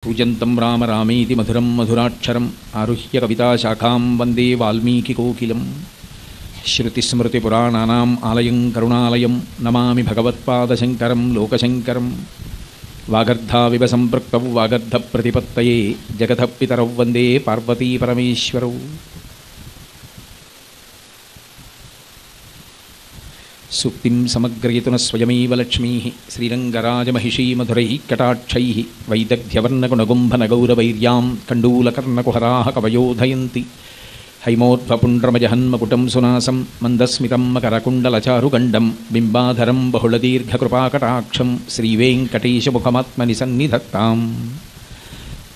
पूजन्तं राम रामेति मधुरं मधुराक्षरम् आरुह्य कविताशाखां वन्दे वाल्मीकिकोकिलं श्रुतिस्मृतिपुराणानाम् आलयं करुणालयं नमामि भगवत्पादशङ्करं लोकशङ्करं वागर्धाविव सम्पृक्तौ वागर्धप्रतिपत्तये जगतः पितरौ वन्दे पार्वतीपरमेश्वरौ। सूक्तिं समग्रयितुन स्वयमेव लक्ष्मीः श्रीरङ्गराजमहिषी मधुरैः कटाक्षैः वैदग्ध्यवर्णगुणगुम्भनगौरवैर्यां कण्डूलकर्णकुहराः कवयोधयन्ति हैमोध्वपुण्ड्रमजहन्मकुटं सुनासं मन्दस्मितं मकरकुण्डलचारुगण्डं बिम्बाधरं बहुलदीर्घकृपाकटाक्षं श्रीवेङ्कटेशमुखमात्मनि सन्निधत्ताम्।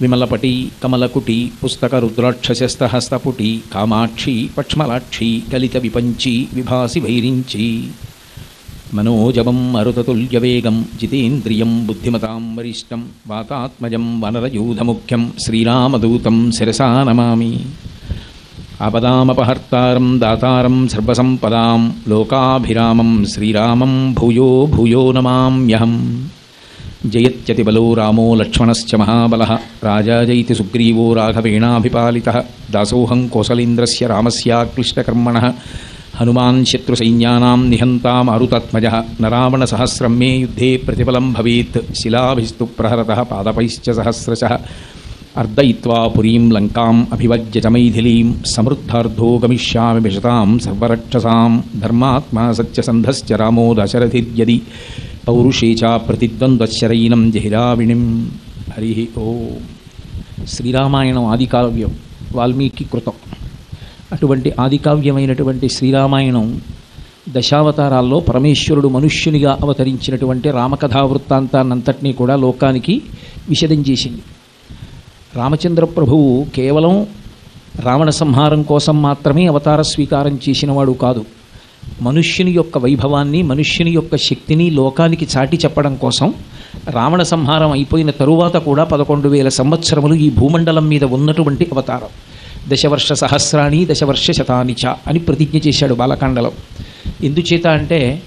विमलपटी कमलकुटी पुस्तकरुद्राक्षशस्तहस्तपुटी कामाक्षी पक्ष्मलाक्षी कलितविपञ्ची विभासि वैरिञ्ची मनोजवं मरुततुल्यवेगं जितेन्द्रियं बुद्धिमतां वरिष्ठं वातात्मजं वनरयूधमुख्यं श्रीरामदूतं शिरसा नमामि। आपदामपहर्तारं दातारं सर्वसम्पदां लोकाभिरामं श्रीरामं भूयो भूयो नमाम्यहम्। जयत्यतिबलो रामो लक्ष्मणश्च महाबलः राजा जयति सुग्रीवो राघवेणाभिपालितः दासोऽहं कौसलेन्द्रस्य रामस्याक्लिष्टकर्मणः हनुमान् शत्रुसैन्यानां निहन्ता मारुतात्मजः न रावणसहस्रं मे युद्धे प्रतिफलं भवेत् शिलाभिस्तु प्रहरतः पादपैश्च सहस्रशः अर्दयित्वा पुरीं लङ्काम् अभिवज्य च मैथिलीं समृद्धार्धो गमिष्यामि विशतां सर्वरक्षसां धर्मात्मा सत्यसन्धश्च रामो दशरथिर्यदि पौरुषे च प्रतिद्वन्द्वशरैनं जहिराविणिं। हरि ओं। శ్రీరామాయణం ఆదికావ్యం వాల్మీకి కృతం. అటువంటి ఆదికావ్యమైనటువంటి శ్రీరామాయణం దశావతారాల్లో పరమేశ్వరుడు మనుష్యునిగా అవతరించినటువంటి రామకథా వృత్తాంతాన్నంతటినీ కూడా లోకానికి విశదం చేసింది. రామచంద్ర ప్రభువు కేవలం రావణ సంహారం కోసం మాత్రమే అవతార స్వీకారం చేసినవాడు కాదు. మనుష్యుని యొక్క వైభవాన్ని మనుష్యుని యొక్క శక్తిని లోకానికి చాటి చెప్పడం కోసం రావణ సంహారం అయిపోయిన తరువాత కూడా 11,000 సంవత్సరములు ఈ భూమండలం మీద ఉన్నటువంటి అవతారం. దశవర్ష సహస్రాణి దశవర్ష శతాని చ అని ప్రతిజ్ఞ చేశాడు బాలకాండలో. ఎందుచేత అంటే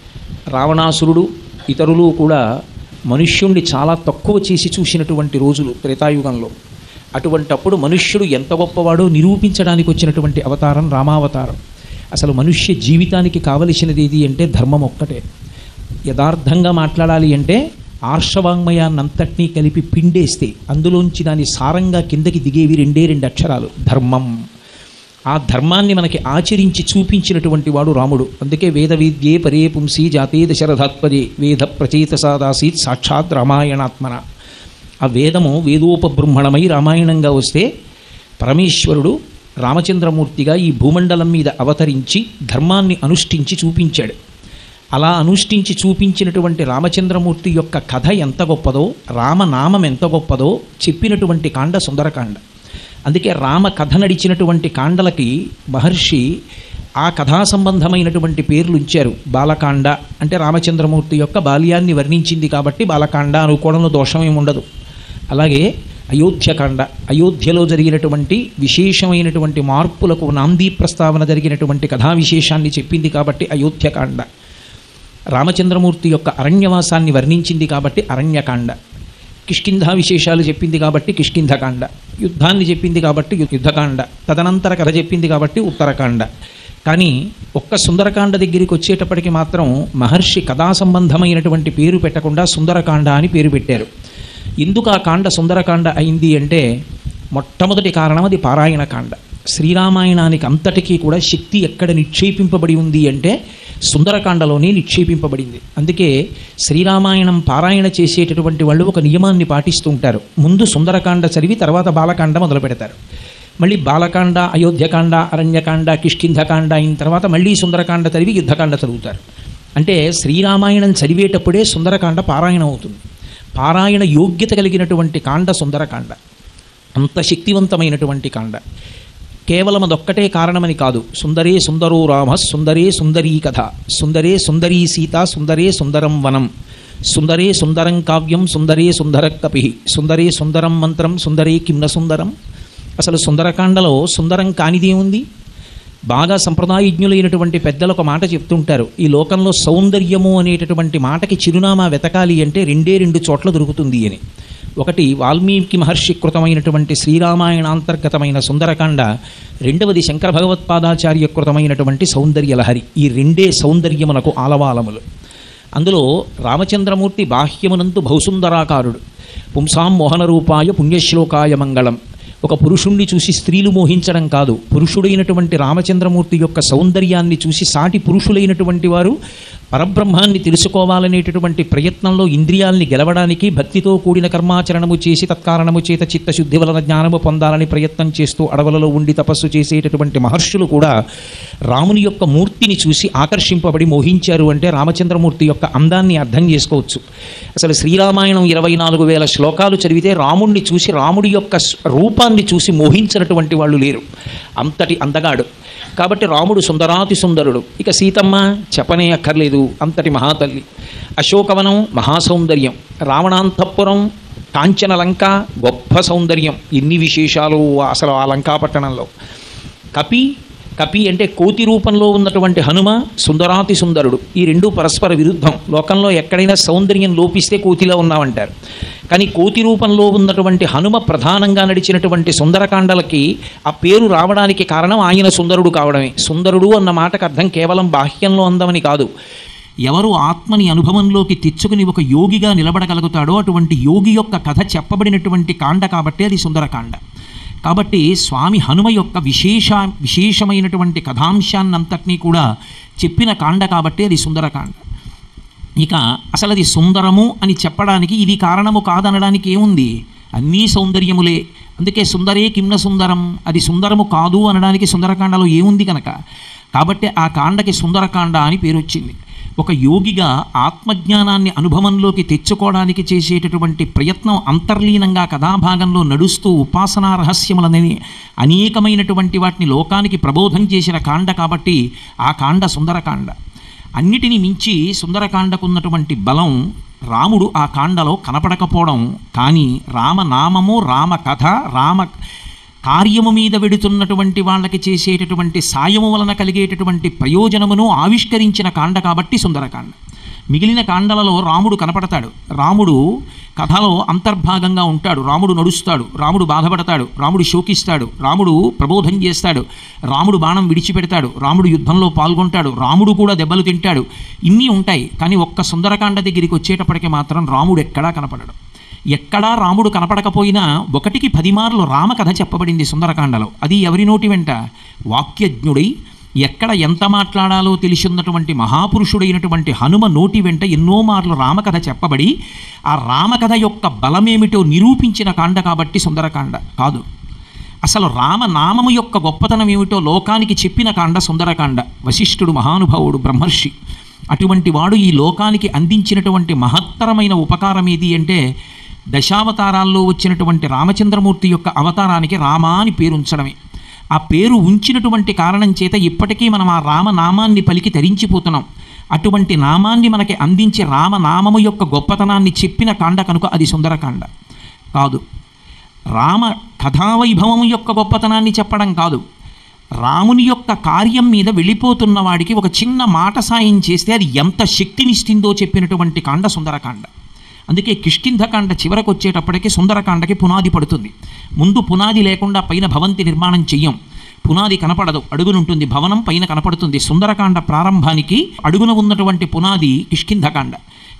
రావణాసురుడు ఇతరులు కూడా మనుష్యుణ్ణి చాలా తక్కువ చేసి చూసినటువంటి రోజులు త్రేతాయుగంలో. అటువంటప్పుడు మనుష్యుడు ఎంత గొప్పవాడో నిరూపించడానికి వచ్చినటువంటి అవతారం రామావతారం. అసలు మనుష్య జీవితానికి కావలసినది ఏది అంటే ధర్మం ఒక్కటే. యథార్థంగా మాట్లాడాలి అంటే ఆర్షవాంగ్మయాన్నంతటినీ కలిపి పిండేస్తే అందులోంచి దాని సారంగా కిందకి దిగేవి రెండు అక్షరాలు ధర్మం. ఆ ధర్మాన్ని మనకి ఆచరించి చూపించినటువంటి వాడు రాముడు. అందుకే వేదవేద్యే పరే పుంసి జాతే దశరథాత్మజే వేద ప్రచేతసాదాసీత్ సాక్షాత్ రామాయణాత్మన. ఆ వేదము వేదోపబృంహణమై రామాయణంగా వస్తే పరమేశ్వరుడు రామచంద్రమూర్తిగా ఈ భూమండలం మీద అవతరించి ధర్మాన్ని అనుష్ఠించి చూపించాడు. అలా అనుష్ఠించి చూపించినటువంటి రామచంద్రమూర్తి యొక్క కథ ఎంత గొప్పదో, రామనామం ఎంత గొప్పదో చెప్పినటువంటి కాండ సుందరకాండ. అందుకే రామ కథ నడిచినటువంటి కాండలకి మహర్షి ఆ కథా సంబంధమైనటువంటి పేర్లు ఉంచారు. బాలకాండ అంటే రామచంద్రమూర్తి యొక్క బాల్యాన్ని వర్ణించింది కాబట్టి బాలకాండ అనుకోవడంలో దోషమేమి ఉండదు. అలాగే అయోధ్యకాండ, అయోధ్యలో జరిగినటువంటి విశేషమైనటువంటి మార్పులకు నాందీ ప్రస్తావన జరిగినటువంటి కథా విశేషాన్ని చెప్పింది కాబట్టి అయోధ్యకాండ. రామచంద్రమూర్తి యొక్క అరణ్యవాసాన్ని వర్ణించింది కాబట్టి అరణ్యకాండ. కిష్కింధా విశేషాలు చెప్పింది కాబట్టి కిష్కింధకాండ. యుద్ధాన్ని చెప్పింది కాబట్టి యుద్ధకాండ. తదనంతర కథ చెప్పింది కాబట్టి ఉత్తరకాండ. కానీ ఒక్క సుందరకాండ దగ్గరికి వచ్చేటప్పటికి మాత్రం మహర్షి కథా సంబంధమైనటువంటి పేరు పెట్టకుండా సుందరకాండ అని పేరు పెట్టారు. ఎందుకు ఆ కాండ సుందరకాండ అయింది అంటే మొట్టమొదటి కారణం అది పారాయణకాండ. శ్రీరామాయణానికి అంతటికీ కూడా శక్తి ఎక్కడ నిక్షేపింపబడి ఉంది అంటే సుందరకాండలోనే నిక్షేపింపబడింది. అందుకే శ్రీరామాయణం పారాయణ చేసేటటువంటి వాళ్ళు ఒక నియమాన్ని పాటిస్తూ ఉంటారు. ముందు సుందరకాండ చదివి తర్వాత బాలకాండ మొదలు పెడతారు. మళ్ళీ బాలకాండ, అయోధ్యకాండ, అరణ్యకాండ, కిష్కింధకాండ అయిన తర్వాత మళ్ళీ సుందరకాండ చదివి యుద్ధకాండ చదువుతారు. అంటే శ్రీరామాయణం చదివేటప్పుడే సుందరకాండ పారాయణం అవుతుంది. పారాయణ యోగ్యత కలిగినటువంటి కాండ సుందరకాండ. అంత శక్తివంతమైనటువంటి కాండ. కేవలం అదొక్కటే కారణమని కాదు. సుందరే సుందరో రామ సుందరే సుందరీ కథ సుందరే సుందరీ సీత సుందరే సుందరం వనం సుందరే సుందరం కావ్యం సుందరే సుందర కపి సుందరే సుందరం మంత్రం సుందరే కిమ్న సుందరం. అసలు సుందరకాండలో సుందరం కానిదేముంది? బాగా సంప్రదాయజ్ఞులైనటువంటి పెద్దలు ఒక మాట చెప్తుంటారు, ఈ లోకంలో సౌందర్యము అనేటటువంటి మాటకి చిరునామా వెతకాలి అంటే రెండు చోట్ల దొరుకుతుంది అని. ఒకటి వాల్మీకి మహర్షి కృతమైనటువంటి శ్రీరామాయణాంతర్గతమైన సుందరకాండ, రెండవది శంకర భగవత్పాదాచార్య కృతమైనటువంటి సౌందర్యలహరి. ఈ రెండే సౌందర్యమునకు ఆలవాలములు. అందులో రామచంద్రమూర్తి బాహ్యమునందు బహుసుందరాకారుడు. పుంసాం మోహన రూపాయ పుణ్యశ్లోకాయ మంగళం. ఒక పురుషుణ్ణి చూసి స్త్రీలు మోహించడం కాదు, పురుషుడైనటువంటి రామచంద్రమూర్తి యొక్క సౌందర్యాన్ని చూసి సాటి పురుషులైనటువంటి వారు పరబ్రహ్మాన్ని తెలుసుకోవాలనేటటువంటి ప్రయత్నంలో ఇంద్రియాల్ని గెలవడానికి భక్తితో కూడిన కర్మాచరణము చేసి తత్కారణము చేత చిత్తశుద్ధి వలన జ్ఞానము పొందాలని ప్రయత్నం చేస్తూ అడవులలో ఉండి తపస్సు చేసేటటువంటి మహర్షులు కూడా రాముని యొక్క మూర్తిని చూసి ఆకర్షింపబడి మోహించారు అంటే రామచంద్రమూర్తి యొక్క అందాన్ని అర్థం చేసుకోవచ్చు. అసలు శ్రీరామాయణం 24,000 శ్లోకాలు చదివితే రాముణ్ణి చూసి రాముడి యొక్క రూపాన్ని చూసి మోహించినటువంటి వాళ్ళు లేరు, అంతటి అందగాడు. కాబట్టి రాముడు సుందరాతి సుందరుడు. ఇక సీతమ్మ చెప్పనే అక్కర్లేదు, అంతటి మహాతల్లి. అశోకవనం మహాసౌందర్యం, రావణాంతఃపురం, కాంచనలంక గొప్ప సౌందర్యం. ఎన్ని విశేషాలు అసలు ఆ లంకాపట్టణంలో. కపి అంటే కోతి రూపంలో ఉన్నటువంటి హనుమ సుందరాతి సుందరుడు. ఈ రెండు పరస్పర విరుద్ధం. లోకంలో ఎక్కడైనా సౌందర్యం లోపిస్తే కోతిలో ఉన్నామంటారు, కానీ కోతి రూపంలో ఉన్నటువంటి హనుమ ప్రధానంగా నడిచినటువంటి సుందరకాండలకి ఆ పేరు రావడానికి కారణం ఆయన సుందరుడు కావడమే. సుందరుడు అన్న మాటకు అర్థం కేవలం బాహ్యంలో అందమని కాదు. ఎవరు ఆత్మని అనుభవంలోకి తెచ్చుకుని ఒక యోగిగా నిలబడగలుగుతాడో అటువంటి యోగి యొక్క కథ చెప్పబడినటువంటి కాండ కాబట్టి అది సుందరకాండ. కాబట్టి స్వామి హనుమ యొక్క విశేషమైనటువంటి కథాంశాన్నంతటినీ కూడా చెప్పిన కాండ కాబట్టి అది సుందరకాండ. ఇక అసలు అది సుందరము అని చెప్పడానికి ఇది కారణము కాదనడానికి ఏముంది? అన్నీ సౌందర్యములే. అందుకే సుందరే కిమ్న సుందరం, అది సుందరము కాదు అనడానికి సుందరకాండలో ఏముంది కనుక. కాబట్టి ఆ కాండకి సుందరకాండ అని పేరు వచ్చింది. ఒక యోగిగా ఆత్మజ్ఞానాన్ని అనుభవంలోకి తెచ్చుకోవడానికి చేసేటటువంటి ప్రయత్నం అంతర్లీనంగా కథాభాగంలో నడుస్తూ ఉపాసనా రహస్యములని అనేకమైనటువంటి వాటిని లోకానికి ప్రబోధం చేసిన కాండ కాబట్టి ఆ కాండ సుందరకాండ. అన్నిటినీ మించి సుందరకాండకున్నటువంటి బలం రాముడు ఆ కాండలో కనపడకపోవడం. కానీ రామనామము, రామకథ, రామ కార్యము మీద వెడుతున్నటువంటి వాళ్ళకి చేసేటటువంటి సాయము వలన కలిగేటటువంటి ప్రయోజనమును ఆవిష్కరించిన కాండ కాబట్టి సుందరకాండ. మిగిలిన కాండలలో రాముడు కనపడతాడు, రాముడు కథలో అంతర్భాగంగా ఉంటాడు, రాముడు నడుస్తాడు, రాముడు బాధపడతాడు, రాముడు శోకిస్తాడు, రాముడు ప్రబోధం చేస్తాడు, రాముడు బాణం విడిచిపెడతాడు, రాముడు యుద్ధంలో పాల్గొంటాడు, రాముడు కూడా దెబ్బలు తింటాడు. ఇన్ని ఉంటాయి. కానీ ఒక్క సుందరకాండ దగ్గరికి వచ్చేటప్పటికి మాత్రం రాముడు ఎక్కడా కనపడడు. ఎక్కడా రాముడు కనపడకపోయినా 1కి 10 మార్లు రామకథ చెప్పబడింది సుందరకాండలో. అది ఎవరి నోటి వెంట? వాక్యజ్ఞుడై ఎక్కడ ఎంత మాట్లాడాలో తెలిసినటువంటి మహాపురుషుడైనటువంటి హనుమ నోటి వెంట ఎన్నో మార్లు రామకథ చెప్పబడి ఆ రామకథ యొక్క బలమేమిటో నిరూపించిన కాండ కాబట్టి సుందరకాండ కాదు. అసలు రామనామము యొక్క గొప్పతనం ఏమిటో లోకానికి చెప్పిన కాండ సుందరకాండ. వశిష్ఠుడు మహానుభావుడు, బ్రహ్మర్షి. అటువంటి వాడు ఈ లోకానికి అందించినటువంటి మహత్తరమైన ఉపకారం ఏది అంటే దశావతారాల్లో వచ్చినటువంటి రామచంద్రమూర్తి యొక్క అవతారానికి రామ అని పేరు ఉంచడమే. ఆ పేరు ఉంచినటువంటి కారణం చేత ఇప్పటికీ మనం ఆ రామనామాన్ని పలికి తరించిపోతున్నాం. అటువంటి నామాన్ని మనకి అందించి రామనామము యొక్క గొప్పతనాన్ని చెప్పిన కాండ కనుక అది సుందరకాండ కాదు. రామ కథావైభవం యొక్క గొప్పతనాన్ని చెప్పడం కాదు, రాముని యొక్క కార్యం మీద వెళ్ళిపోతున్న వాడికి ఒక చిన్న మాట సాయం చేస్తే అది ఎంత శక్తినిస్తుందో చెప్పినటువంటి కాండ సుందరకాండ. అందుకే కిష్కింధకాండ చివరకు వచ్చేటప్పటికి సుందరకాండకి పునాది పడుతుంది. ముందు పునాది లేకుండా పైన భవంతి నిర్మాణం చెయ్యం. పునాది కనపడదు, అడుగునుంటుంది భవనం, పైన కనపడుతుంది. సుందరకాండ ప్రారంభానికి అడుగున ఉన్నటువంటి పునాది కిష్కింధకాండ.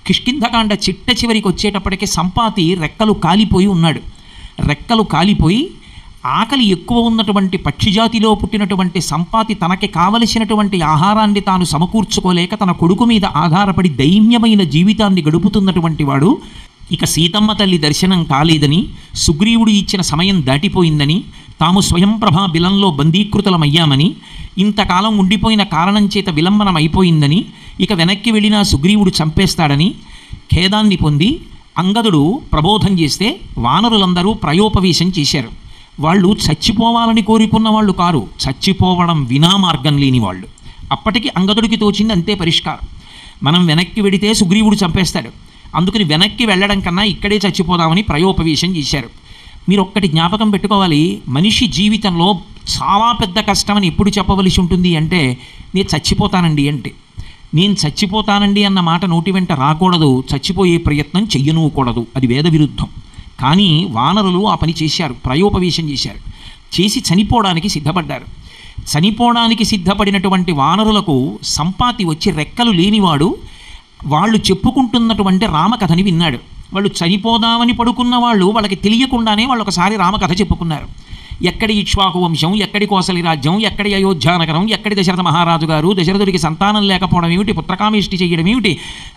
కిష్కింధకాండ చిట్ట చివరికి వచ్చేటప్పటికి సంపాతి రెక్కలు కాలిపోయి ఉన్నాడు. రెక్కలు కాలిపోయి ఆకలి ఎక్కువ ఉన్నటువంటి పక్షిజాతిలో పుట్టినటువంటి సంపాతి తనకి కావలసినటువంటి ఆహారాన్ని తాను సమకూర్చుకోలేక తన కొడుకు మీద ఆధారపడి దైన్యమైన జీవితాన్ని గడుపుతున్నటువంటి వాడు ఇక సీతమ్మ తల్లి దర్శనం కాలేదని, సుగ్రీవుడు ఇచ్చిన సమయం దాటిపోయిందని, తాము స్వయంప్రభా బిలంలో బందీకృతులమయ్యామని, ఇంతకాలం ఉండిపోయిన కారణం చేత విలంబనం అయిపోయిందని, ఇక వెనక్కి వెళ్ళినా సుగ్రీవుడు చంపేస్తాడని ఖేదాన్ని పొంది అంగదుడు ప్రబోధం చేస్తే వానరులందరూ ప్రయోపవేశం చేశారు. వాళ్ళు చచ్చిపోవాలని కోరుకున్న వాళ్ళు కారు, చచ్చిపోవడం వినా మార్గం లేని వాళ్ళు. అప్పటికి అంగదుడికి తోచింది అంతే పరిష్కారం. మనం వెనక్కి వెడితే సుగ్రీవుడు చంపేస్తాడు, అందుకని వెనక్కి వెళ్ళడం కన్నా ఇక్కడే చచ్చిపోదామని ప్రయోపవేశం చేశారు. మీరు ఒక్కటి జ్ఞాపకం పెట్టుకోవాలి, మనిషి జీవితంలో చాలా పెద్ద కష్టమని ఎప్పుడు చెప్పవలసి ఉంటుంది అంటే, నేను చచ్చిపోతానండి అంటే. నేను చచ్చిపోతానండి అన్న మాట నోటి వెంట రాకూడదు, చచ్చిపోయే ప్రయత్నం చెయ్యనూకూడదు, అది వేద విరుద్ధం. కానీ వానరులు ఆ పని చేశారు, ప్రాయోపవేశం చేశారు, చేసి చనిపోవడానికి సిద్ధపడ్డారు. చనిపోవడానికి సిద్ధపడినటువంటి వానరులకు సంపాతి వచ్చి రెక్కలు లేనివాడు వాళ్ళు చెప్పుకుంటున్నటువంటి రామకథని విన్నాడు. వాళ్ళు చనిపోదామని పడుకున్న వాళ్ళకి తెలియకుండానే వాళ్ళు ఒకసారి రామకథ చెప్పుకున్నారు. ఎక్కడి ఇక్ష్వాకు వంశం, ఎక్కడి కోసలి రాజ్యం, ఎక్కడి అయోధ్యానగరం, ఎక్కడి దశరథ మహారాజు గారు, దశరథుడికి సంతానం లేకపోవడం ఏమిటి, పుత్రకామేష్టి చేయడం ఏమిటి,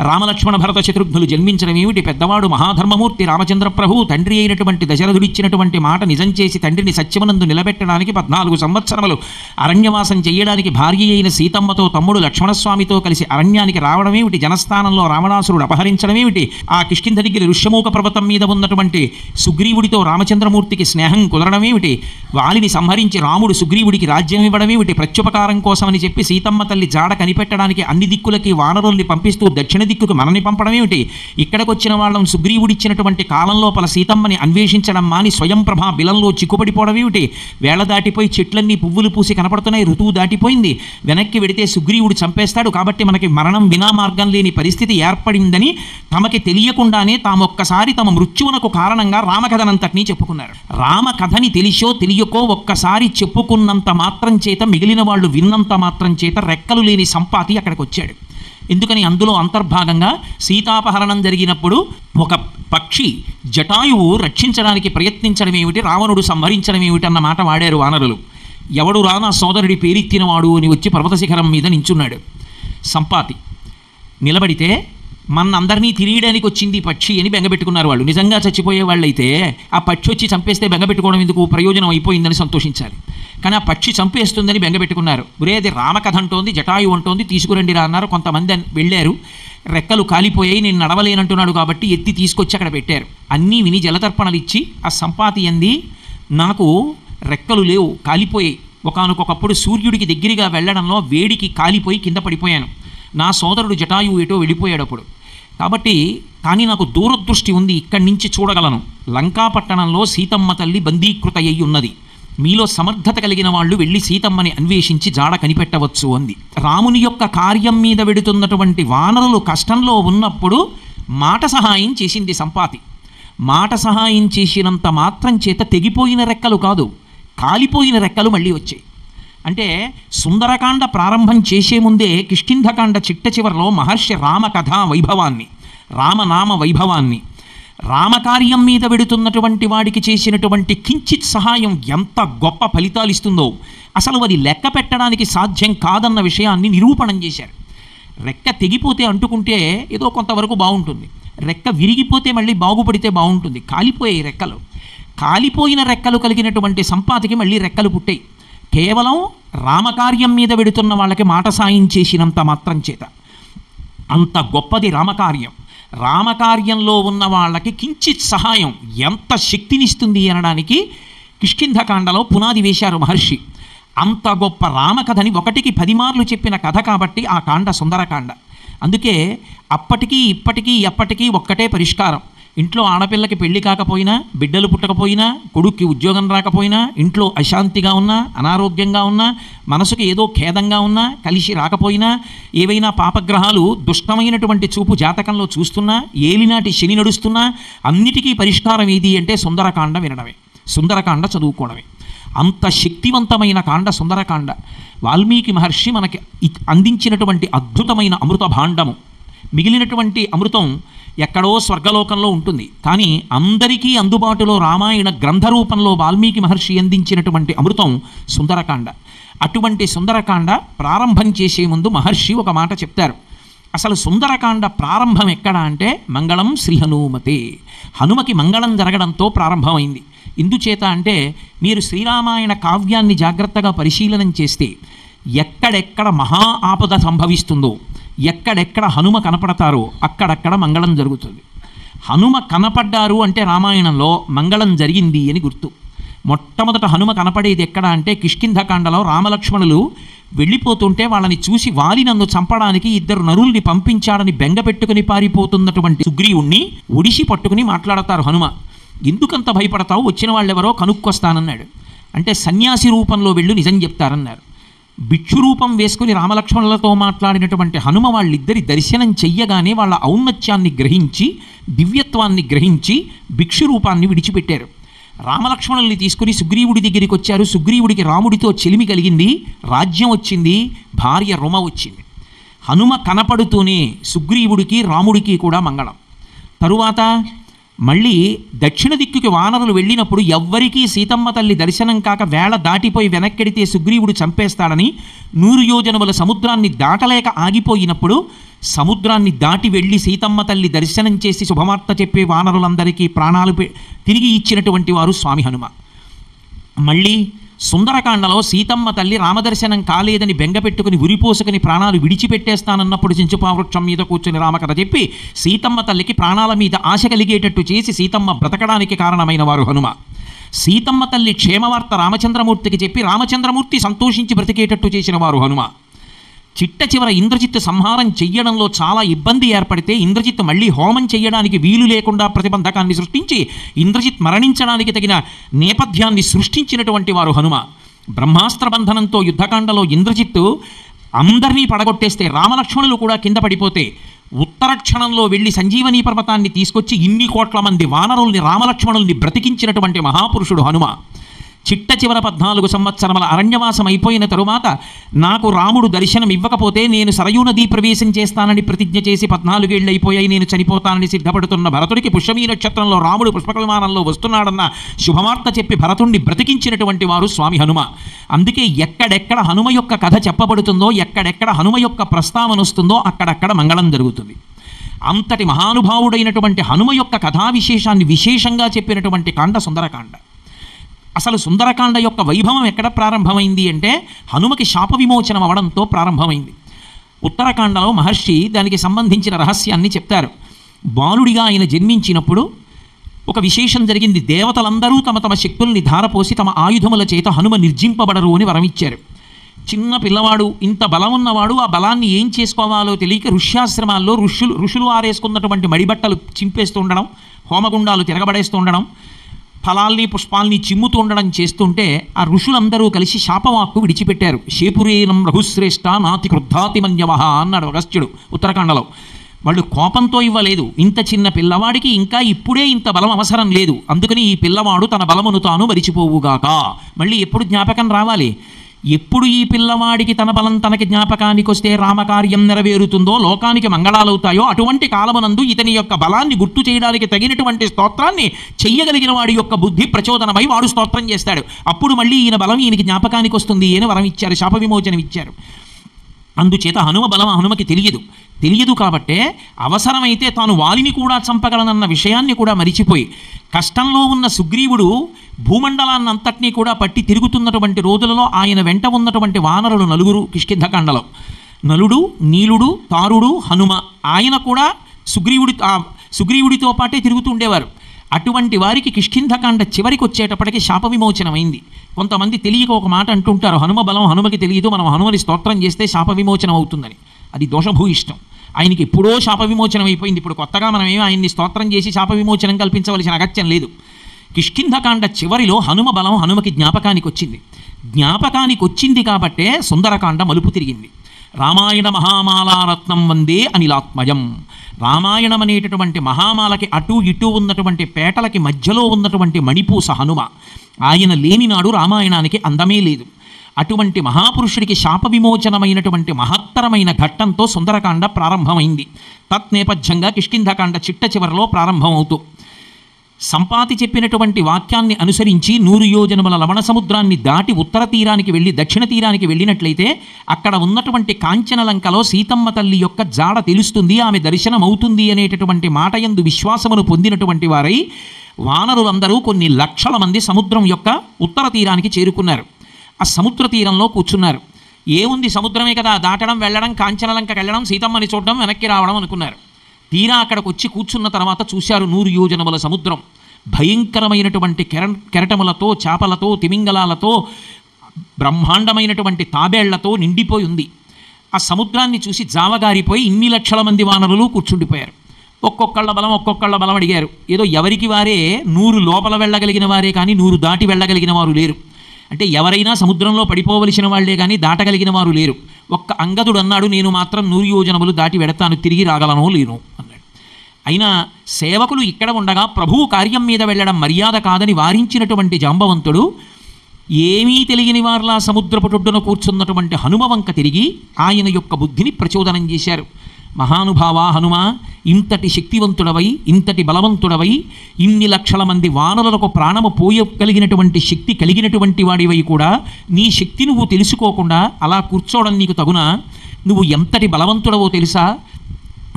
రామలక్ష్మణ భరత శత్రుఘ్నులు జన్మించడం ఏమిటి, పెద్దవాడు మహాధర్మమూర్తి రామచంద్ర ప్రభు తండ్రి అయినటువంటి దశరథుడిచ్చినటువంటి మాట నిజం చేసి తండ్రిని సత్యమనందు నిలబెట్టడానికి 14 సంవత్సరములు అరణ్యవాసం చేయడానికి భార్య అయిన సీతమ్మతో తమ్ముడు లక్ష్మణస్వామితో కలిసి అరణ్యానికి రావడం ఏమిటి, జనస్థానంలో రావణాసురుడు అపహరించడం ఏమిటి, ఆ కిష్కింధ దగ్గర ఋష్యమూక పర్వతం మీద ఉన్నటువంటి సుగ్రీవుడితో రామచంద్రమూర్తికి స్నేహం కుదరడం ఏమిటి, వాలిని సంహరించి రాముడు సుగ్రీవుడికి రాజ్యం ఇవ్వడమేమిటి, ప్రత్యుపకారం కోసమని చెప్పి సీతమ్మ తల్లి జాడ కనిపెట్టడానికి అన్ని దిక్కులకి వానరుల్ని పంపిస్తూ దక్షిణ దిక్కుకు మనని పంపడమేమిటి, ఇక్కడికొచ్చిన వాళ్ళం సుగ్రీవుడిచ్చినటువంటి కాలం లోపల సీతమ్మని అన్వేషించడం మాని స్వయం ప్రభా బిలంలో చిక్కుపడిపోవడమేమిటి, వేళ దాటిపోయి చెట్లన్నీ పువ్వులు పూసి కనపడుతున్నాయి, ఋతువు దాటిపోయింది, వెనక్కి వెడితే సుగ్రీవుడు చంపేస్తాడు కాబట్టి మనకి మరణం వినా మార్గం లేని పరిస్థితి ఏర్పడిందని తమకి తెలియకుండానే తామొక్కసారి తమ మృత్యువునకు కారణంగా రామకథనంతటినీ చెప్పుకున్నారు. రామకథని తెలిసో తెలియకో ఒక్కసారి చెప్పుకున్నంత మాత్రం చేత, మిగిలిన వాళ్ళు విన్నంత మాత్రం చేత రెక్కలు లేని సంపాతి అక్కడికి వచ్చాడు. ఎందుకని అందులో అంతర్భాగంగా సీతాపహరణం జరిగినప్పుడు ఒక పక్షి జటాయువు రక్షించడానికి ప్రయత్నించడం ఏమిటి, రావణుడు సంహరించడం ఏమిటి అన్న మాట వాడారు వానరులు. ఎవడు రా నా సోదరుడి పేరెత్తినవాడు అని వచ్చి పర్వత శిఖరం మీద నించున్నాడు. సంపాతి నిలబడితే మనందరినీ తిరియడానికి వచ్చింది పక్షి అని బెంగపెట్టుకున్నారు వాళ్ళు. నిజంగా చచ్చిపోయే వాళ్ళైతే ఆ పక్షి వచ్చి చంపేస్తే బెంగపెట్టుకోవడం ఎందుకు, ప్రయోజనం అయిపోయిందని సంతోషించాలి. కానీ ఆ పక్షి చంపేస్తుందని బెంగపెట్టుకున్నారు. ఒరే అది రామకథ అంటోంది, జటాయు అంటోంది, తీసుకురండి రా అన్నారు. కొంతమంది వెళ్ళారు, రెక్కలు కాలిపోయాయి, నేను నడవలేనంటున్నాడు కాబట్టి ఎత్తి తీసుకొచ్చి అక్కడ పెట్టారు. అన్నీ విని జలతర్పణలు ఇచ్చి ఆ సంపాతి అంది, నాకు రెక్కలు లేవు, కాలిపోయాయి. ఒకానొకప్పుడు సూర్యుడికి దగ్గరగా వెళ్ళడంలో వేడికి కాలిపోయి కింద పడిపోయాను. నా సోదరుడు జటాయువు ఏటో వెళ్ళిపోయాడప్పుడు, కాబట్టి కానీ నాకు దూరదృష్టి ఉంది, ఇక్కడి నుంచి చూడగలను. లంకాపట్టణంలో సీతమ్మ తల్లి బందీకృత అయి ఉన్నది, మీలో సమర్థత కలిగిన వాళ్ళు వెళ్ళి సీతమ్మని అన్వేషించి జాడ కనిపెట్టవచ్చు అంది. రాముని యొక్క కార్యం మీద వెడుతున్నటువంటి వానరులు కష్టంలో ఉన్నప్పుడు మాట సహాయం చేసింది సంపాతి. మాట సహాయం చేసినంత మాత్రం చేత తెగిపోయిన రెక్కలు కాదు, కాలిపోయిన రెక్కలు మళ్ళీ వచ్చాయి. అంటే సుందరకాండ ప్రారంభం చేసే ముందే కిష్కింధకాండ చిట్ట చివరిలో మహర్షి రామకథా వైభవాన్ని, రామనామ వైభవాన్ని, రామకార్యం మీద వెడుతున్నటువంటి వాడికి చేసినటువంటి కించిత్ సహాయం ఎంత గొప్ప ఫలితాలు ఇస్తుందో అసలు అది లెక్క పెట్టడానికి సాధ్యం కాదన్న విషయాన్ని నిరూపణం చేశారు. రెక్క తెగిపోతే అంటుకుంటే ఏదో కొంతవరకు బాగుంటుంది, రెక్క విరిగిపోతే మళ్ళీ బాగుపడితే బాగుంటుంది. కాలిపోయాయి రెక్కలు, కాలిపోయిన రెక్కలు కలిగినటువంటి సంపాతికి మళ్ళీ రెక్కలు పుట్టాయి. కేవలం రామకార్యం మీద వెడుతున్న వాళ్ళకి మాట సాయం చేసినంత మాత్రం చేత. అంత గొప్పది రామకార్యం. రామకార్యంలో ఉన్న వాళ్ళకి కించిత్ సహాయం ఎంత శక్తినిస్తుంది అనడానికి కిష్కింధకాండలో పునాది వేశారు మహర్షి. అంత గొప్ప రామకథని 1కి 10 మార్లు చెప్పిన కథ కాబట్టి ఆ కాండ సుందరకాండ. అందుకే అప్పటికీ ఇప్పటికీ ఎప్పటికీ ఒక్కటే పరిష్కారం. ఇంట్లో ఆడపిల్లకి పెళ్లి కాకపోయినా, బిడ్డలు పుట్టకపోయినా, కొడుక్కి ఉద్యోగం రాకపోయినా, ఇంట్లో అశాంతిగా ఉన్నా, అనారోగ్యంగా ఉన్నా, మనసుకి ఏదో ఖేదంగా ఉన్నా, కలిసి రాకపోయినా, ఏవైనా పాపగ్రహాలు దుష్టమైనటువంటి చూపు జాతకంలో చూస్తున్నా, ఏలినాటి శని నడుస్తున్నా, అన్నిటికీ పరిష్కారం ఏది అంటే సుందరకాండ వినడమే, సుందరకాండ చదువుకోవడమే. అంత శక్తివంతమైన కాండ సుందరకాండ. వాల్మీకి మహర్షి మనకి అందించినటువంటి అద్భుతమైన అమృత భాండము. మిగిలినటువంటి అమృతం ఎక్కడో స్వర్గలోకంలో ఉంటుంది, కానీ అందరికీ అందుబాటులో రామాయణ గ్రంథ రూపంలో వాల్మీకి మహర్షి అందించినటువంటి అమృతం సుందరకాండ. అటువంటి సుందరకాండ ప్రారంభం చేసే ముందు మహర్షి ఒక మాట చెప్తారు. అసలు సుందరకాండ ప్రారంభం ఎక్కడ అంటే మంగళం శ్రీ హనుమతే, హనుమకి మంగళం జరగడంతో ప్రారంభమైంది. ఎందుచేత అంటే మీరు శ్రీరామాయణ కావ్యాన్ని జాగ్రత్తగా పరిశీలనం చేస్తే ఎక్కడెక్కడ మహా ఆపద సంభవిస్తుందో, ఎక్కడెక్కడ హనుమ కనపడతారో అక్కడక్కడ మంగళం జరుగుతుంది. హనుమ కనపడ్డారు అంటే రామాయణంలో మంగళం జరిగింది అని గుర్తు. మొట్టమొదట హనుమ కనపడేది ఎక్కడ అంటే కిష్కింధకాండలో రామలక్ష్మణులు వెళ్ళిపోతుంటే వాళ్ళని చూసి వాలి నన్ను చంపడానికి 2 నరుల్ని పంపించాడని బెంగపెట్టుకుని పారిపోతున్నటువంటి సుగ్రీవుణ్ణి ఒడిసి పట్టుకుని మాట్లాడతారు హనుమ. ఎందుకంత భయపడతావు, వచ్చిన వాళ్ళెవరో కనుక్కొస్తానన్నాడు. అంటే సన్యాసి రూపంలో వెళ్ళు నిజం చెప్తారన్నారు. భిక్షు రూపం వేసుకుని రామలక్ష్మణులతో మాట్లాడినటువంటి హనుమ వాళ్ళిద్దరి దర్శనం చెయ్యగానే వాళ్ళ ఔన్నత్యాన్ని గ్రహించి, దివ్యత్వాన్ని గ్రహించి భిక్షు రూపాన్ని విడిచిపెట్టారు. రామలక్ష్మణుల్ని తీసుకుని సుగ్రీవుడి దగ్గరికి వచ్చారు. సుగ్రీవుడికి రాముడితో చెలిమి కలిగింది, రాజ్యం వచ్చింది, భార్య రుమ వచ్చింది. హనుమ కనపడుతూనే సుగ్రీవుడికి రాముడికి కూడా మంగళం. తరువాత మళ్ళీ దక్షిణ దిక్కుకి వానరులు వెళ్ళినప్పుడు ఎవ్వరికీ సీతమ్మ తల్లి దర్శనం కాక వేళ దాటిపోయి వెనక్కెడితే సుగ్రీవుడు చంపేస్తాడని 100 యోజనముల సముద్రాన్ని దాటలేక ఆగిపోయినప్పుడు సముద్రాన్ని దాటి వెళ్ళి సీతమ్మ తల్లి దర్శనం చేసి శుభవార్త చెప్పే వానరులందరికీ ప్రాణాలు తిరిగి ఇచ్చినటువంటి వారు స్వామి హనుమ. మళ్ళీ సుందరకాండలో సీతమ్మ తల్లి రామదర్శనం కాలేదని బెంగపెట్టుకుని ఉరిపోసుకుని ప్రాణాలు విడిచిపెట్టేస్తానన్నప్పుడు చించుపావృక్షం మీద కూర్చుని రామకథ చెప్పి సీతమ్మ తల్లికి ప్రాణాల మీద ఆశ కలిగేటట్టు చేసి సీతమ్మ బ్రతకడానికి కారణమైన వారు హనుమ. సీతమ్మ తల్లి క్షేమవార్త రామచంద్రమూర్తికి చెప్పి రామచంద్రమూర్తి సంతోషించి బ్రతికేటట్టు చేసిన వారు హనుమ. చిట్ట చివర ఇంద్రజిత్తు సంహారం చెయ్యడంలో చాలా ఇబ్బంది ఏర్పడితే ఇంద్రజిత్తు మళ్ళీ హోమం చెయ్యడానికి వీలు లేకుండా ప్రతిబంధకాన్ని సృష్టించి ఇంద్రజిత్ మరణించడానికి తగిన నేపథ్యాన్ని సృష్టించినటువంటి వారు హనుమ. బ్రహ్మాస్త్ర బంధనంతో యుద్ధకాండలో ఇంద్రజిత్తు అందరినీ పడగొట్టేస్తే రామలక్ష్మణులు కూడా కింద పడిపోతే ఉత్తర క్షణంలో వెళ్ళి సంజీవనీ పర్వతాన్ని తీసుకొచ్చి ఇన్ని కోట్ల మంది వానరుల్ని రామలక్ష్మణుల్ని బ్రతికించినటువంటి మహాపురుషుడు హనుమ. చిట్ట చివర 14 సంవత్సరముల అరణ్యవాసం అయిపోయిన తరువాత నాకు రాముడు దర్శనం ఇవ్వకపోతే నేను సరయూ నదీ ప్రవేశం చేస్తానని ప్రతిజ్ఞ చేసి 14 ఏళ్ళు అయిపోయాయి, నేను చనిపోతానని సిద్ధపడుతున్న భరతుడికి పుష్యమీ నక్షత్రంలో రాముడు పుష్పకవిమానంలో వస్తున్నాడన్న శుభవార్త చెప్పి భరతుణ్ణి బ్రతికించినటువంటి వారు స్వామి హనుమ. అందుకే ఎక్కడెక్కడ హనుమ యొక్క కథ చెప్పబడుతుందో, ఎక్కడెక్కడ హనుమ యొక్క ప్రస్తావన వస్తుందో అక్కడక్కడ మంగళం జరుగుతుంది. అంతటి మహానుభావుడైనటువంటి హనుమ యొక్క కథా విశేషాన్ని విశేషంగా చెప్పినటువంటి కాండ సుందరకాండ. అసలు సుందరకాండ యొక్క వైభవం ఎక్కడ ప్రారంభమైంది అంటే హనుమకి శాప విమోచనం అవడంతో ప్రారంభమైంది. ఉత్తరకాండలో మహర్షి దానికి సంబంధించిన రహస్యాన్ని చెప్తారు. బాలుడిగా ఆయన జన్మించినప్పుడు ఒక విశేషం జరిగింది. దేవతలందరూ తమ తమ శక్తుల్ని ధారపోసి తమ ఆయుధముల చేత హనుమ నిర్జింపబడరు అని వరమిచ్చారు. చిన్న పిల్లవాడు, ఇంత బలం ఉన్నవాడు, ఆ బలాన్ని ఏం చేసుకోవాలో తెలియక ఋష్యాశ్రమాల్లో ఋషులు ఆరేసుకున్నటువంటి మడిబట్టలు చింపేస్తూ ఉండడం, హోమగుండాలు తిరగబడేస్తూ ఉండడం, ఫలాల్ని పుష్పాల్ని చిమ్ముతూ ఉండడం చేస్తుంటే ఆ ఋషులందరూ కలిసి శాపవాక్కు విడిచిపెట్టారు. శేపురేనం రఘుశ్రేష్ఠ నాతి క్రుద్ధాతిమన్యవహ అన్నాడు అగస్త్యుడు ఉత్తరాఖండలో. వాళ్ళు కోపంతో ఇవ్వలేదు, ఇంత చిన్న పిల్లవాడికి ఇంకా ఇప్పుడే ఇంత బలం అవసరం లేదు, అందుకని ఈ పిల్లవాడు తన బలమును తాను మరిచిపోవుగాక. మళ్ళీ ఎప్పుడు జ్ఞాపకం రావాలి? ఎప్పుడు ఈ పిల్లవాడికి తన బలం తనకి జ్ఞాపకానికి వస్తే రామకార్యం నెరవేరుతుందో, లోకానికి మంగళాలవుతాయో అటువంటి కాలమునందు ఇతని యొక్క బలాన్ని గుర్తు చేయడానికి తగినటువంటి స్తోత్రాన్ని చెయ్యగలిగిన వాడి యొక్క బుద్ధి ప్రచోదనమై వాడు స్తోత్రం చేస్తాడు. అప్పుడు మళ్ళీ ఈయన బలం ఈయనకి జ్ఞాపకానికి వస్తుంది అని వరం ఇచ్చారు, శాప విమోచనం ఇచ్చారు. అందుచేత హనుమ బలం హనుమకి తెలియదు కాబట్టే అవసరమైతే తాను వాలిని కూడా చంపగలనన్న విషయాన్ని కూడా మరిచిపోయి కష్టంలో ఉన్న సుగ్రీవుడు భూమండలాన్నంతటినీ కూడా పట్టి తిరుగుతున్నటువంటి రోజులలో ఆయన వెంట ఉన్నటువంటి వానరులు 4 కిష్కింధకాండలో. నలుడు, నీలుడు, తారుడు, హనుమ. ఆయన కూడా సుగ్రీవుడితో పాటే తిరుగుతూ ఉండేవారు. అటువంటి వారికి కిష్కింధకాండ చివరికి వచ్చేటప్పటికి శాప విమోచనమైంది. కొంతమంది తెలియక ఒక మాట అంటుంటారు, హనుమ బలం హనుమకి తెలియదు, మనం హనుమని స్తోత్రం చేస్తే శాప విమోచనం అవుతుందని. అది దోషభూయిష్టం. ఆయనకి ఎప్పుడో శాప విమోచనం అయిపోయింది. ఇప్పుడు కొత్తగా మనం ఏమో ఆయన్ని స్తోత్రం చేసి శాప విమోచనం కల్పించవలసిన అగత్యం లేదు. కిష్కింధకాండ చివరిలో హనుమ బలం హనుమకి జ్ఞాపకానికి వచ్చింది కాబట్టే సుందరకాండ మలుపు తిరిగింది. రామాయణ మహామాలారత్నం వందే అనిలాత్మయం. రామాయణం అనేటటువంటి మహామాలకి అటు ఇటు ఉన్నటువంటి పేటలకి మధ్యలో ఉన్నటువంటి మణిపూస హనుమ. ఆయన లేనినాడు రామాయణానికి అందమే లేదు. అటువంటి మహాపురుషుడికి శాప విమోచనమైనటువంటి మహత్తరమైన ఘట్టంతో సుందరకాండ ప్రారంభమైంది. తత్నేపథ్యంగా కిష్కింధకాండ చిట్ట చివరలో ప్రారంభమవుతూ సంపాతి చెప్పినటువంటి వాక్యాన్ని అనుసరించి 100 యోజనముల లవణ సముద్రాన్ని దాటి ఉత్తర తీరానికి వెళ్ళి దక్షిణ తీరానికి వెళ్ళినట్లయితే అక్కడ ఉన్నటువంటి కాంచనలంకలో సీతమ్మ తల్లి యొక్క జాడ తెలుస్తుంది, ఆమె దర్శనం అవుతుంది అనేటటువంటి మాట యందు విశ్వాసమును పొందినటువంటి వారై వానరులందరూ కొన్ని లక్షల మంది సముద్రం యొక్క ఉత్తర తీరానికి చేరుకున్నారు. ఆ సముద్ర తీరంలో కూర్చున్నారు. ఏముంది, సముద్రమే కదా, దాటడం, వెళ్ళడం, కాంచనలంకకి వెళ్ళడం, సీతమ్మని చూడడం, వెనక్కి రావడం అనుకున్నారు. తీరా అక్కడికి వచ్చి కూర్చున్న తర్వాత చూశారు 100 యోజనముల సముద్రం భయంకరమైనటువంటి కెరటములతో, చేపలతో, తిమింగలాలతో, బ్రహ్మాండమైనటువంటి తాబేళ్లతో నిండిపోయి ఉంది. ఆ సముద్రాన్ని చూసి జావగారిపోయి ఇన్ని లక్షల మంది వానరులు కూర్చుండిపోయారు. ఒక్కొక్కళ్ళ బలం అడిగారు. ఏదో ఎవరికి వారే 100 లోపల వెళ్ళగలిగిన వారే కానీ 100 దాటి వెళ్ళగలిగిన వారు లేరు. అంటే ఎవరైనా సముద్రంలో పడిపోవలసిన వాళ్లే కానీ దాటగలిగిన వారు లేరు. ఒక్క అంగదుడు అన్నాడు, నేను మాత్రం 100 యోజనములు దాటి వెడతాను, తిరిగి రాగలను లేను అన్నాడు. అయినా సేవకులు ఇక్కడ ఉండగా ప్రభువు కార్యం మీద వెళ్ళడం మర్యాద కాదని వారించినటువంటి జాంబవంతుడు ఏమీ తెలియని వారిలా సముద్రపుటొడ్డున కూర్చున్నటువంటి హనుమ వంక తిరిగి ఆయన యొక్క బుద్ధిని ప్రచోదనం చేశారు. మహానుభావ హనుమ, ఇంతటి శక్తివంతుడవై, ఇంతటి బలవంతుడవై, ఇన్ని లక్షల మంది వానరులకు ప్రాణము పోయగలిగినటువంటి శక్తి కలిగినటువంటి వాడివై కూడా నీ శక్తి నువ్వు తెలుసుకోకుండా అలా కూర్చోవడం నీకు తగునా? నువ్వు ఎంతటి బలవంతుడవో తెలుసా?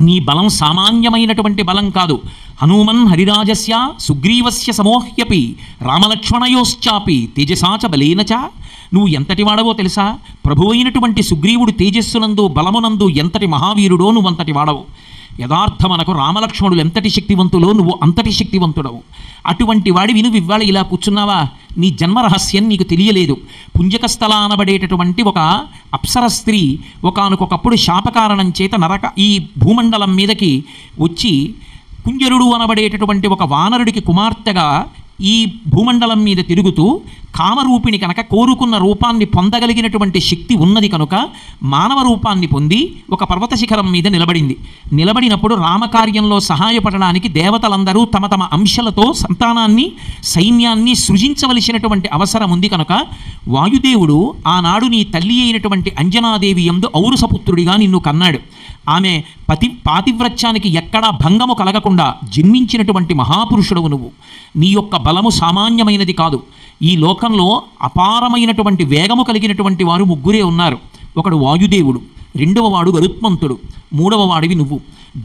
నీ బలం సామాన్యమైనటువంటి బలం కాదు. హనుమన్ హరిరాజస్య సుగ్రీవస్య సమోహ్యపి రామలక్ష్మణయోశ్చాపి తేజసాచ బలేనచ. నువ్వు ఎంతటి వాడవో తెలుసా? ప్రభు అయినటువంటి సుగ్రీవుడు తేజస్సునందు బలమునందు ఎంతటి మహావీరుడో నువ్వంతటి వాడవు. యథార్థమనకు రామలక్ష్మణులు ఎంతటి శక్తివంతులో నువ్వు అంతటి శక్తివంతుడవు. అటువంటి వాడివి నువ్వు ఇవాళ ఇలా కూర్చున్నావా? నీ జన్మ రహస్యం నీకు తెలియలేదు. పుంజకస్థల అనబడేటటువంటి ఒక అప్సర స్త్రీ ఒకానొకప్పుడు శాపకారణం చేత ఈ భూమండలం మీదకి వచ్చి కుంజరుడు అనబడేటటువంటి ఒక వానరుడికి కుమార్తెగా ఈ భూమండలం మీద తిరుగుతూ కామరూపిణి కనుక కోరుకున్న రూపాన్ని పొందగలిగినటువంటి శక్తి ఉన్నది కనుక మానవ రూపాన్ని పొంది ఒక పర్వత శిఖరం మీద నిలబడింది. నిలబడినప్పుడు రామకార్యంలో సహాయపడడానికి దేవతలందరూ తమ తమ అంశాలతో సంతానాన్ని, సైన్యాన్ని సృజించవలసినటువంటి అవసరం ఉంది కనుక వాయుదేవుడు ఆనాడు నీ తల్లి అయినటువంటి అంజనాదేవి యందు ఔరసపుత్రుడిగా నిన్ను కన్నాడు. ఆమె పాతివ్రత్యానికి ఎక్కడా భంగము కలగకుండా జన్మించినటువంటి మహాపురుషుడవు నువ్వు. నీ యొక్క బలము సామాన్యమైనది కాదు. ఈ లోకంలో అపారమైనటువంటి వేగము కలిగినటువంటి వారు 3 ఉన్నారు. ఒకడు వాయుదేవుడు, రెండవ వాడు గరుత్మంతుడు, మూడవ వాడివి నువ్వు.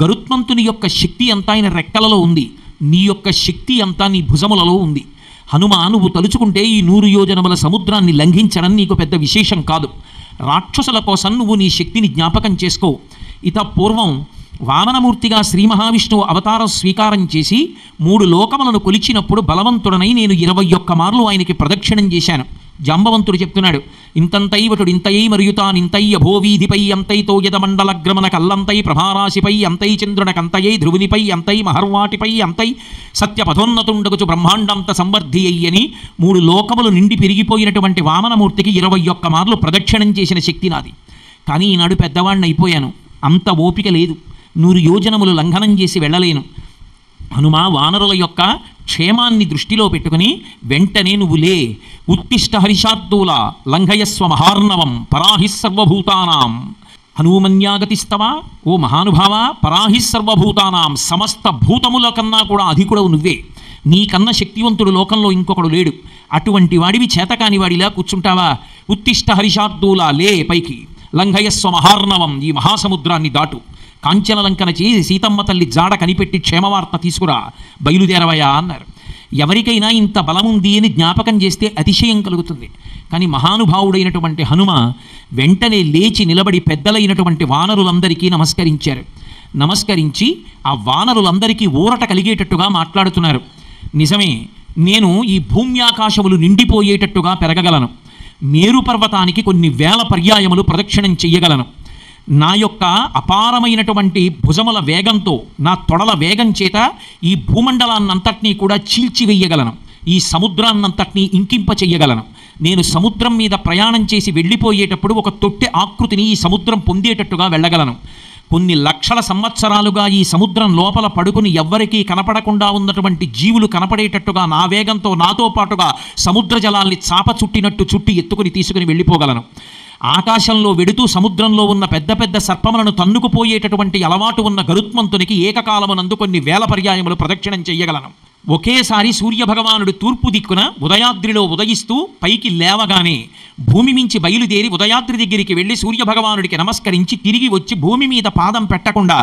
గరుత్మంతుని యొక్క శక్తి అంతా ఆయన రెక్కలలో ఉంది. నీ యొక్క శక్తి అంతా నీ భుజములలో ఉంది. హనుమ, నువ్వు తలుచుకుంటే ఈ 100 యోజనముల సముద్రాన్ని లంఘించడం నీకు పెద్ద విశేషం కాదు. రాక్షసుల కోసం నువ్వు నీ శక్తిని జ్ఞాపకం చేసుకో. ఇత పూర్వం వామనమూర్తిగా శ్రీ మహావిష్ణువు అవతారం స్వీకారం చేసి 3 లోకములను కొలిచినప్పుడు బలవంతుడనై నేను 21 మార్లు ఆయనకి ప్రదక్షిణం చేశాను. జాంబవంతుడు చెప్తున్నాడు, ఇంతంతైవటుడు ఇంతయై మరుగుతానింతై అభోవీధిపై అంతైతో యదమండలగ్రమణ కల్లంతై ప్రభారాశిపై అంతై చంద్రునకంతయై ధ్రువునిపై అంతై మహర్వాటిపై అంతై సత్యపథోన్నతుండగుచు బ్రహ్మాండంత సంవర్ధి అయ్యని 3 లోకములు నిండి పెరిగిపోయినటువంటి వామనమూర్తికి 21 మార్లు ప్రదక్షిణం చేసిన శక్తి నాది. కానీ ఈనాడు పెద్దవాడిని అయిపోయాను, అంత ఓపిక లేదు, 100 యోజనములు లంఘనం చేసి వెళ్ళలేను. హనుమ, వానరుల యొక్క క్షేమాన్ని దృష్టిలో పెట్టుకుని వెంటనే నువ్వు లే. ఉత్తిష్ట హరిషార్దూల లంఘయస్వ మహార్ణవం పరాహిస్సర్వభూతానాం. హనుమన్యాగతిస్తవా? ఓ మహానుభావ, పరాహిస్సర్వభూతానాం, సమస్త భూతముల కన్నా కూడా అధికుడవు నువ్వే. నీకన్నా శక్తివంతుడు లోకంలో ఇంకొకడు లేడు. అటువంటి వాడివి చేతకాని వాడిలా కూర్చుంటావా? ఉత్తిష్ట హరిషార్దూల, లే పైకి. లంఘయస్వ మహార్ణవం, ఈ మహాసముద్రాన్ని దాటు. కాంచనలంకన చేసి సీతమ్మ తల్లి జాడ కనిపెట్టి క్షేమవార్త తీసుకురా, బయలుదేరవయా అన్నారు. ఎవరికైనా ఇంత బలముంది అని జ్ఞాపకం చేస్తే అతిశయం కలుగుతుంది. కానీ మహానుభావుడైనటువంటి హనుమ వెంటనే లేచి నిలబడి పెద్దలైనటువంటి వానరులందరికీ నమస్కరించారు. నమస్కరించి ఆ వానరులందరికీ ఊరట కలిగేటట్టుగా మాట్లాడుతున్నారు. నిజమే, నేను ఈ భూమ్యాకాశములు నిండిపోయేటట్టుగా పెరగగలను. మేరు పర్వతానికి కొన్ని వేల పర్యాయములు ప్రదక్షిణం చెయ్యగలను. నా యొక్క అపారమైనటువంటి భుజముల వేగంతో, నా తొడల వేగం చేత ఈ భూమండలాన్నంతటినీ కూడా చీల్చివేయగలను. ఈ సముద్రాన్నంతటినీ ఇంకింప చెయ్యగలను. నేను సముద్రం మీద ప్రయాణం చేసి వెళ్ళిపోయేటప్పుడు ఒక తొట్టె ఆకృతిని ఈ సముద్రం పొందేటట్టుగా వెళ్ళగలను. కొన్ని లక్షల సంవత్సరాలుగా ఈ సముద్రం లోపల పడుకుని ఎవ్వరికీ కనపడకుండా ఉన్నటువంటి జీవులు కనపడేటట్టుగా నా వేగంతో నాతో పాటుగా సముద్ర జలాల్ని చాప చుట్టినట్టు చుట్టి ఎత్తుకుని తీసుకుని వెళ్ళిపోగలను. ఆకాశంలో వెడుతూ సముద్రంలో ఉన్న పెద్ద పెద్ద సర్పములను తన్నుకుపోయేటటువంటి అలవాటు ఉన్న గరుత్మంతునికి ఏకకాలమునందు కొన్ని వేల పర్యాయములు ప్రదక్షిణం చెయ్యగలను. ఒకేసారి సూర్యభగవానుడు తూర్పు దిక్కున ఉదయాద్రిలో ఉదయిస్తూ పైకి లేవగానే భూమి మించి బయలుదేరి ఉదయాద్రి దగ్గరికి వెళ్ళి సూర్యభగవానుడికి నమస్కరించి తిరిగి వచ్చి భూమి మీద పాదం పెట్టకుండా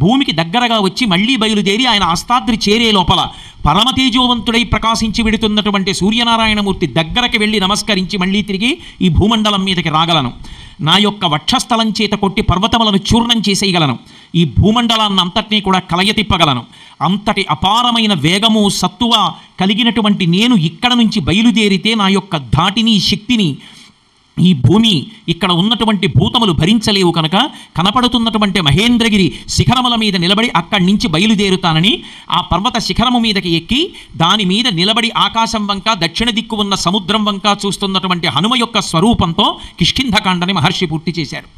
భూమికి దగ్గరగా వచ్చి మళ్ళీ బయలుదేరి ఆయన అస్తాద్రి చేరే లోపల పరమతేజోవంతుడై ప్రకాశించి వెడుతున్నటువంటి సూర్యనారాయణమూర్తి దగ్గరకు వెళ్ళి నమస్కరించి మళ్ళీ తిరిగి ఈ భూమండలం మీదకి రాగలను. నా యొక్క వక్షస్థలం చేత కొట్టి పర్వతములను చూర్ణం చేసేయగలను. ఈ భూమండలాన్ని అంతటినీ కూడా కలయతిప్పగలను. అంతటి అపారమైన వేగము, సత్తువ కలిగినటువంటి నేను ఇక్కడ నుంచి బయలుదేరితే నా యొక్క ధాటిని, శక్తిని ఈ భూమి ఇక్కడ ఉన్నటువంటి భూతములు భరించలేవు కనుక కనపడుతున్నటువంటి మహేంద్రగిరి శిఖరముల మీద నిలబడి అక్కడి నుంచి బయలుదేరుతానని ఆ పర్వత శిఖరము మీదకి ఎక్కి దాని మీద నిలబడి ఆకాశం వంక దక్షిణ దిక్కు ఉన్న సముద్రం వంక చూస్తున్నటువంటి హనుమ యొక్క స్వరూపంతో కిష్కింధకాండని మహర్షి పూర్తి చేశారు.